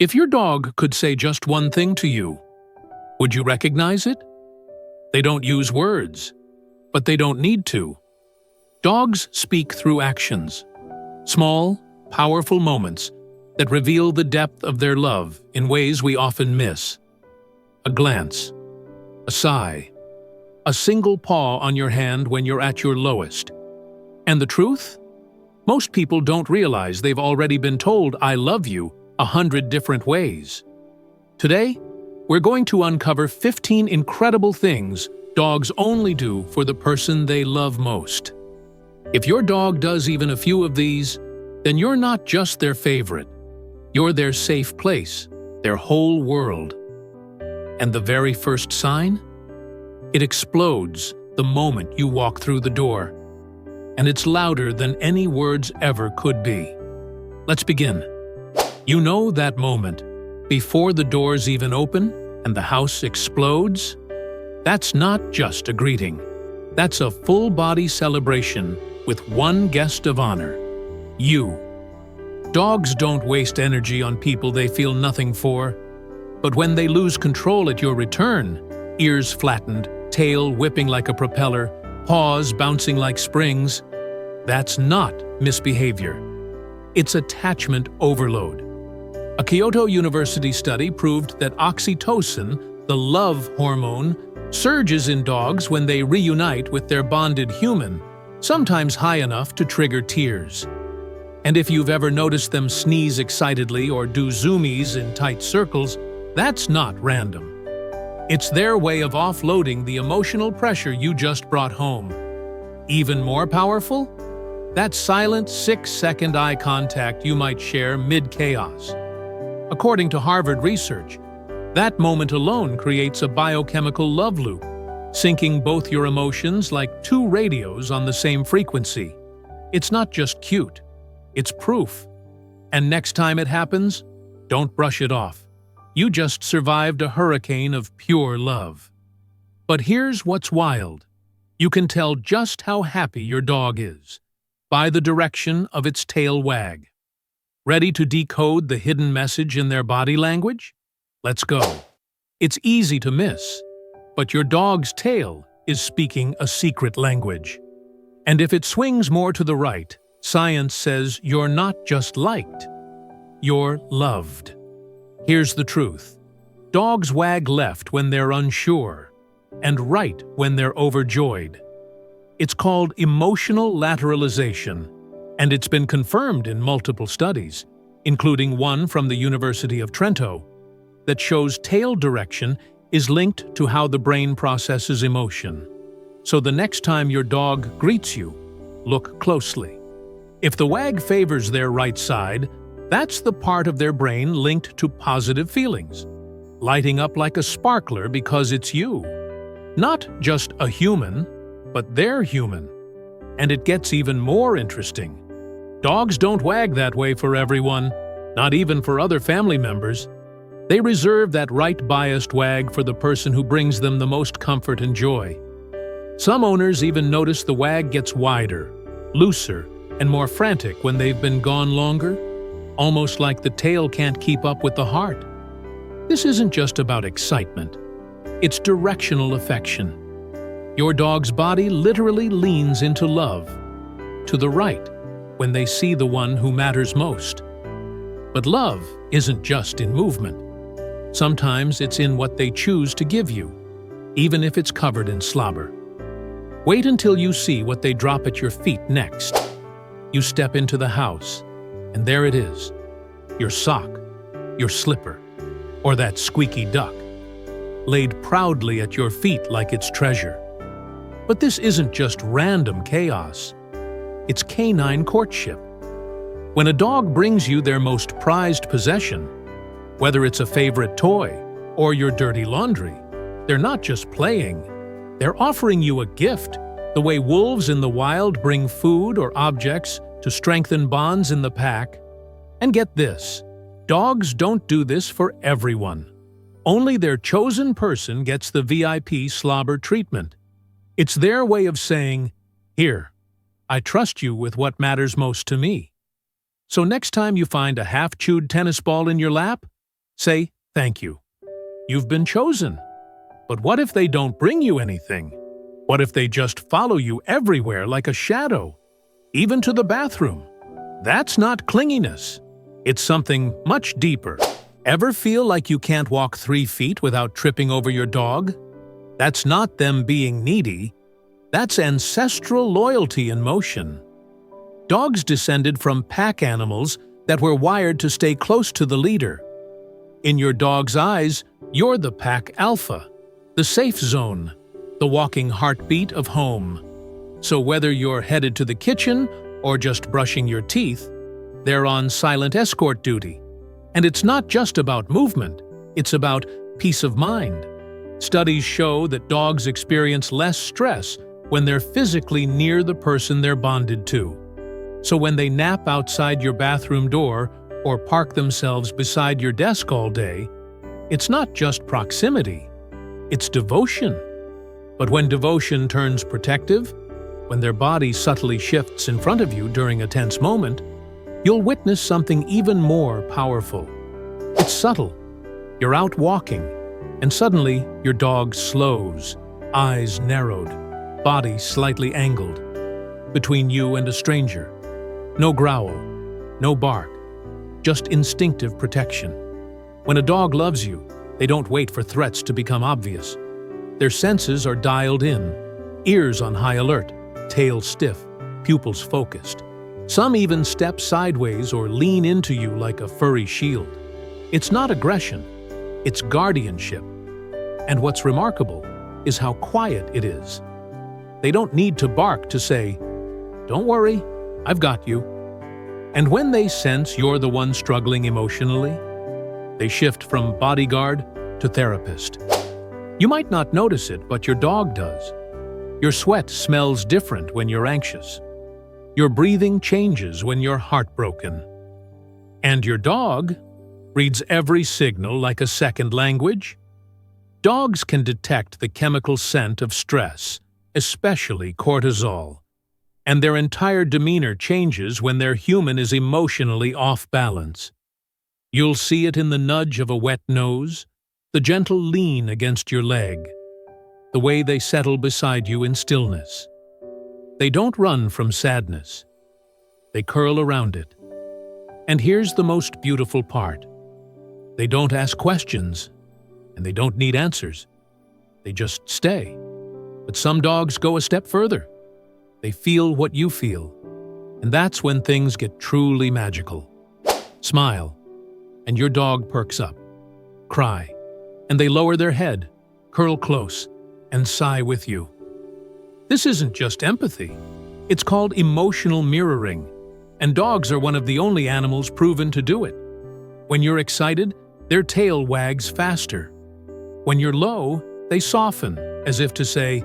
If your dog could say just one thing to you, would you recognize it? They don't use words, but they don't need to. Dogs speak through actions, small, powerful moments that reveal the depth of their love in ways we often miss. A glance, a sigh, a single paw on your hand when you're at your lowest. And the truth? Most people don't realize they've already been told "I love you" 100 different ways. Today, we're going to uncover 15 incredible things dogs only do for the person they love most. If your dog does even a few of these, then you're not just their favorite. You're their safe place, their whole world. And the very first sign? It explodes the moment you walk through the door. And it's louder than any words ever could be. Let's begin. You know that moment, before the doors even open and the house explodes? That's not just a greeting. That's a full-body celebration with one guest of honor: you. Dogs don't waste energy on people they feel nothing for. But when they lose control at your return, ears flattened, tail whipping like a propeller, paws bouncing like springs, that's not misbehavior. It's attachment overload. A Kyoto University study proved that oxytocin, the love hormone, surges in dogs when they reunite with their bonded human, sometimes high enough to trigger tears. And if you've ever noticed them sneeze excitedly or do zoomies in tight circles, that's not random. It's their way of offloading the emotional pressure you just brought home. Even more powerful? That silent 6-second eye contact you might share mid-chaos. According to Harvard research, that moment alone creates a biochemical love loop, syncing both your emotions like two radios on the same frequency. It's not just cute, it's proof. And next time it happens, don't brush it off. You just survived a hurricane of pure love. But here's what's wild. You can tell just how happy your dog is by the direction of its tail wag. Ready to decode the hidden message in their body language? Let's go. It's easy to miss, but your dog's tail is speaking a secret language. And if it swings more to the right, science says you're not just liked, you're loved. Here's the truth. Dogs wag left when they're unsure, and right when they're overjoyed. It's called emotional lateralization, and it's been confirmed in multiple studies, including one from the University of Trento, that shows tail direction is linked to how the brain processes emotion. So the next time your dog greets you, look closely. If the wag favors their right side, that's the part of their brain linked to positive feelings, lighting up like a sparkler because it's you. Not just a human, but they're human. And it gets even more interesting. Dogs don't wag that way for everyone, not even for other family members. They reserve that right-biased wag for the person who brings them the most comfort and joy. Some owners even notice the wag gets wider, looser, and more frantic when they've been gone longer, almost like the tail can't keep up with the heart. This isn't just about excitement. It's directional affection. Your dog's body literally leans into love, to the right, when they see the one who matters most. But love isn't just in movement. Sometimes it's in what they choose to give you, even if it's covered in slobber. Wait until you see what they drop at your feet next. You step into the house, and there it is. Your sock, your slipper, or that squeaky duck, laid proudly at your feet like it's treasure. But this isn't just random chaos. It's canine courtship. When a dog brings you their most prized possession, whether it's a favorite toy or your dirty laundry, they're not just playing. They're offering you a gift, the way wolves in the wild bring food or objects to strengthen bonds in the pack. And get this, dogs don't do this for everyone. Only their chosen person gets the VIP slobber treatment. It's their way of saying, "Here, I trust you with what matters most to me." So next time you find a half-chewed tennis ball in your lap, Say thank you. You've been chosen. But what if they don't bring you anything? What if they just follow you everywhere like a shadow, even to the bathroom? That's not clinginess. It's something much deeper. Ever feel like you can't walk 3 feet without tripping over your dog? That's not them being needy. That's ancestral loyalty in motion. Dogs descended from pack animals that were wired to stay close to the leader. In your dog's eyes, you're the pack alpha, the safe zone, the walking heartbeat of home. So whether you're headed to the kitchen or just brushing your teeth, they're on silent escort duty. And it's not just about movement, it's about peace of mind. Studies show that dogs experience less stress when they're physically near the person they're bonded to. So when they nap outside your bathroom door or park themselves beside your desk all day, it's not just proximity, it's devotion. But when devotion turns protective, when their body subtly shifts in front of you during a tense moment, you'll witness something even more powerful. It's subtle. You're out walking, and suddenly your dog slows, eyes narrowed, body slightly angled, between you and a stranger. No growl, no bark, just instinctive protection. When a dog loves you, they don't wait for threats to become obvious. Their senses are dialed in, ears on high alert, tail stiff, pupils focused. Some even step sideways or lean into you like a furry shield. It's not aggression, it's guardianship. And what's remarkable is how quiet it is. They don't need to bark to say, "Don't worry, I've got you." And when they sense you're the one struggling emotionally, they shift from bodyguard to therapist. You might not notice it, but your dog does. Your sweat smells different when you're anxious. Your breathing changes when you're heartbroken. And your dog reads every signal like a second language. Dogs can detect the chemical scent of stress, especially cortisol. And their entire demeanor changes when their human is emotionally off balance. You'll see it in the nudge of a wet nose, the gentle lean against your leg, the way they settle beside you in stillness. They don't run from sadness. They curl around it. And here's the most beautiful part. They don't ask questions, and they don't need answers. They just stay. But some dogs go a step further. They feel what you feel, and that's when things get truly magical. Smile, and your dog perks up. Cry, and they lower their head, curl close, and sigh with you. This isn't just empathy. It's called emotional mirroring, and dogs are one of the only animals proven to do it. When you're excited, their tail wags faster. When you're low, they soften, as if to say,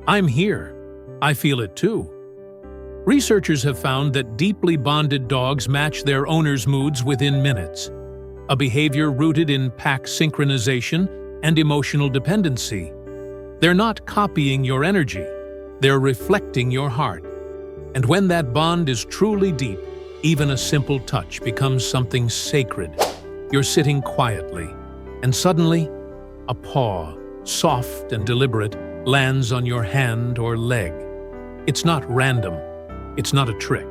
"I'm here. I feel it too." Researchers have found that deeply bonded dogs match their owners' moods within minutes, a behavior rooted in pack synchronization and emotional dependency. They're not copying your energy, they're reflecting your heart. And when that bond is truly deep, even a simple touch becomes something sacred. You're sitting quietly, and suddenly, a paw, soft and deliberate, lands on your hand or leg. It's not random. It's not a trick.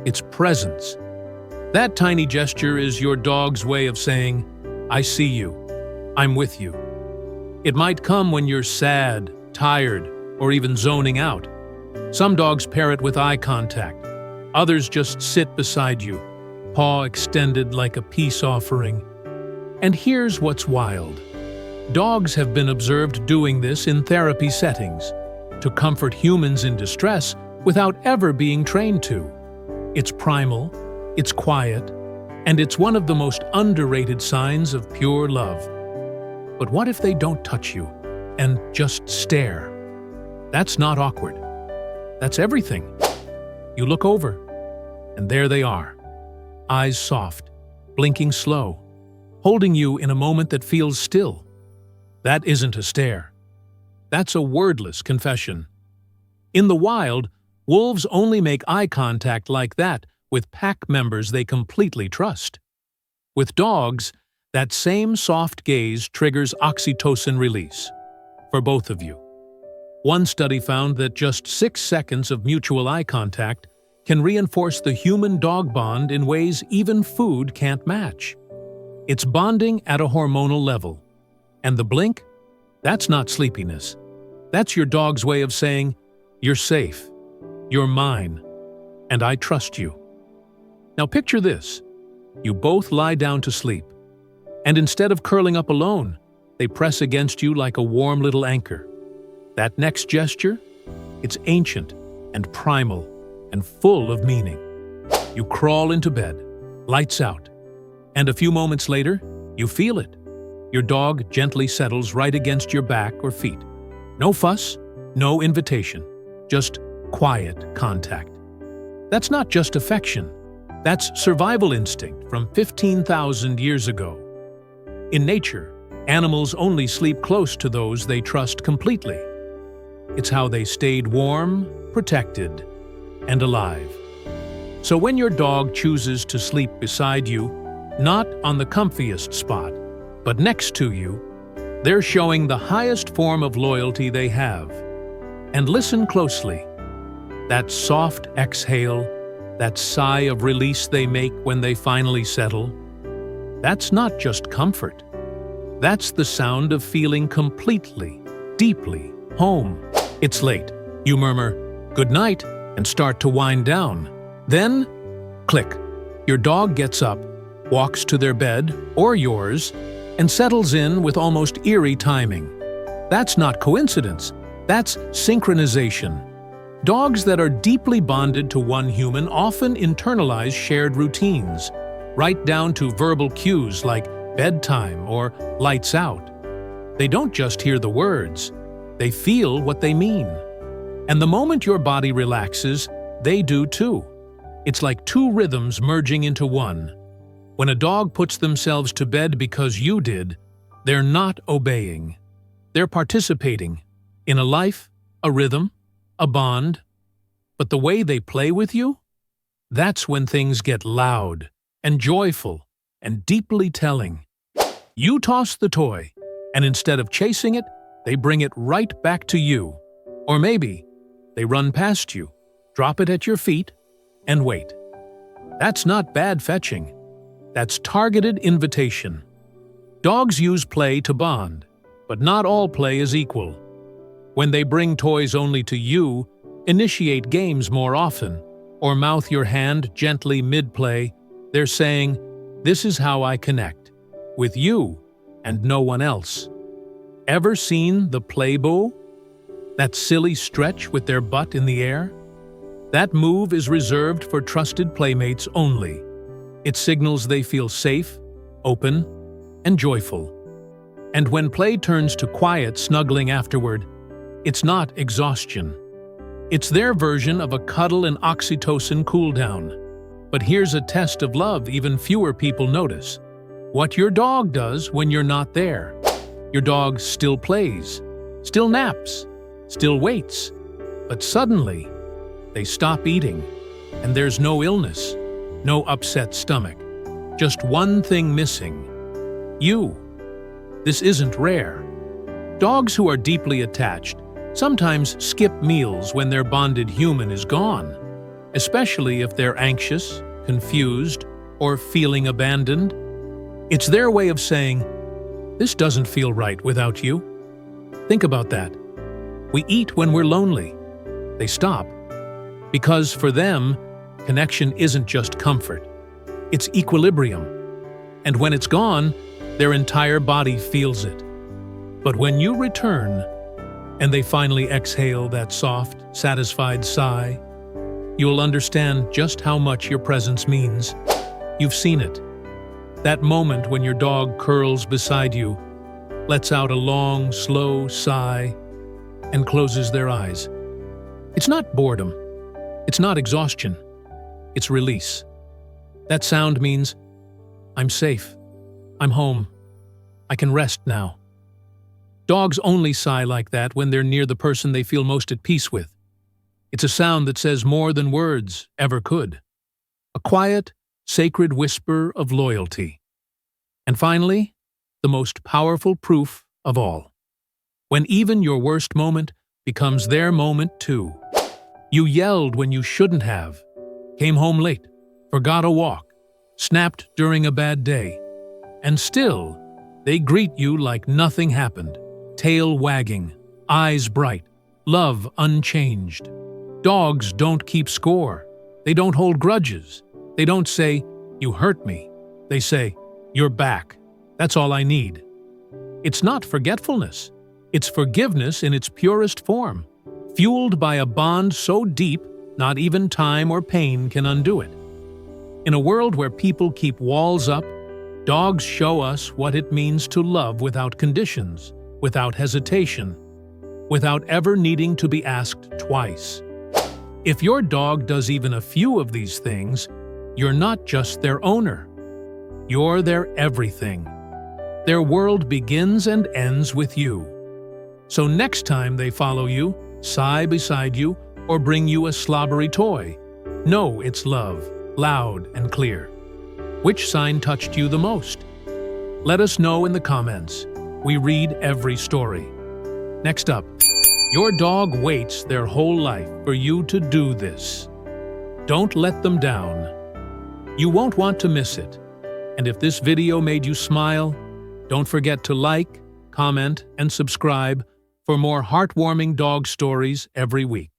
It's presence. That tiny gesture is your dog's way of saying, "I see you. I'm with you." It might come when you're sad, tired, or even zoning out. Some dogs pair it with eye contact. Others just sit beside you, paw extended like a peace offering. And here's what's wild. Dogs have been observed doing this in therapy settings, to comfort humans in distress without ever being trained to. It's primal, it's quiet, and it's one of the most underrated signs of pure love. But what if they don't touch you and just stare? That's not awkward. That's everything. You look over, and there they are, eyes soft, blinking slow, holding you in a moment that feels still. That isn't a stare. That's a wordless confession. In the wild, wolves only make eye contact like that with pack members they completely trust. With dogs, That same soft gaze triggers oxytocin release for both of you. One study found that just 6 seconds of mutual eye contact can reinforce the human-dog bond in ways even food can't match. It's bonding at a hormonal level. And the blink? That's not sleepiness. That's your dog's way of saying, "You're safe, you're mine, and I trust you." Now picture this. You both lie down to sleep, and instead of curling up alone, they press against you like a warm little anchor. That next gesture? It's ancient and primal and full of meaning. You crawl into bed, lights out, and a few moments later, you feel it. Your dog gently settles right against your back or feet. No fuss, no invitation, just quiet contact. That's not just affection. That's survival instinct from 15,000 years ago. In nature, animals only sleep close to those they trust completely. It's how they stayed warm, protected, and alive. So when your dog chooses to sleep beside you, not on the comfiest spot, but next to you, they're showing the highest form of loyalty they have. And listen closely. That soft exhale, that sigh of release they make when they finally settle, that's not just comfort. That's the sound of feeling completely, deeply home. It's late. You murmur, "Good night," and start to wind down. Then, click. Your dog gets up, walks to their bed, or yours, and settles in with almost eerie timing. That's not coincidence. That's synchronization. Dogs that are deeply bonded to one human often internalize shared routines, right down to verbal cues like bedtime or lights out. They don't just hear the words, they feel what they mean. And the moment your body relaxes, they do too. It's like two rhythms merging into one. When a dog puts themselves to bed because you did, they're not obeying. They're participating in a life, a rhythm, a bond. But the way they play with you? That's when things get loud and joyful and deeply telling. You toss the toy, and instead of chasing it, they bring it right back to you. Or maybe they run past you, drop it at your feet, and wait. That's not bad fetching. That's targeted invitation. Dogs use play to bond, but not all play is equal. When they bring toys only to you, initiate games more often, or mouth your hand gently mid-play, they're saying, "This is how I connect, with you and no one else." Ever seen the play bow? That silly stretch with their butt in the air? That move is reserved for trusted playmates only. It signals they feel safe, open, and joyful. And when play turns to quiet snuggling afterward, it's not exhaustion. It's their version of a cuddle and oxytocin cooldown. But here's a test of love even fewer people notice. What your dog does when you're not there. Your dog still plays, still naps, still waits, but suddenly they stop eating, and there's no illness, no upset stomach, just one thing missing: you. This isn't rare. Dogs who are deeply attached sometimes skip meals when their bonded human is gone, especially if they're anxious, confused, or feeling abandoned. It's their way of saying, "This doesn't feel right without you." Think about that. We eat when we're lonely. They stop. Because for them, connection isn't just comfort. It's equilibrium. And when it's gone, their entire body feels it. But when you return, and they finally exhale that soft, satisfied sigh, you'll understand just how much your presence means. You've seen it. That moment when your dog curls beside you, lets out a long, slow sigh, and closes their eyes. It's not boredom. It's not exhaustion. It's release. That sound means, "I'm safe. I'm home. I can rest now." Dogs only sigh like that when they're near the person they feel most at peace with. It's a sound that says more than words ever could. A quiet, sacred whisper of loyalty. And finally, the most powerful proof of all. When even your worst moment becomes their moment too. You yelled when you shouldn't have, came home late, forgot a walk, snapped during a bad day, and still, they greet you like nothing happened, tail wagging, eyes bright, love unchanged. Dogs don't keep score. They don't hold grudges. They don't say, "You hurt me." They say, "You're back. That's all I need." It's not forgetfulness. It's forgiveness in its purest form, fueled by a bond so deep not even time or pain can undo it. In a world where people keep walls up, dogs show us what it means to love without conditions, without hesitation, without ever needing to be asked twice. If your dog does even a few of these things, you're not just their owner. You're their everything. Their world begins and ends with you. So next time they follow you, sigh beside you, or bring you a slobbery toy, know it's love, loud and clear. Which sign touched you the most? Let us know in the comments. We read every story. Next up, your dog waits their whole life for you to do this. Don't let them down. You won't want to miss it. And if this video made you smile, don't forget to like, comment, and subscribe for more heartwarming dog stories every week.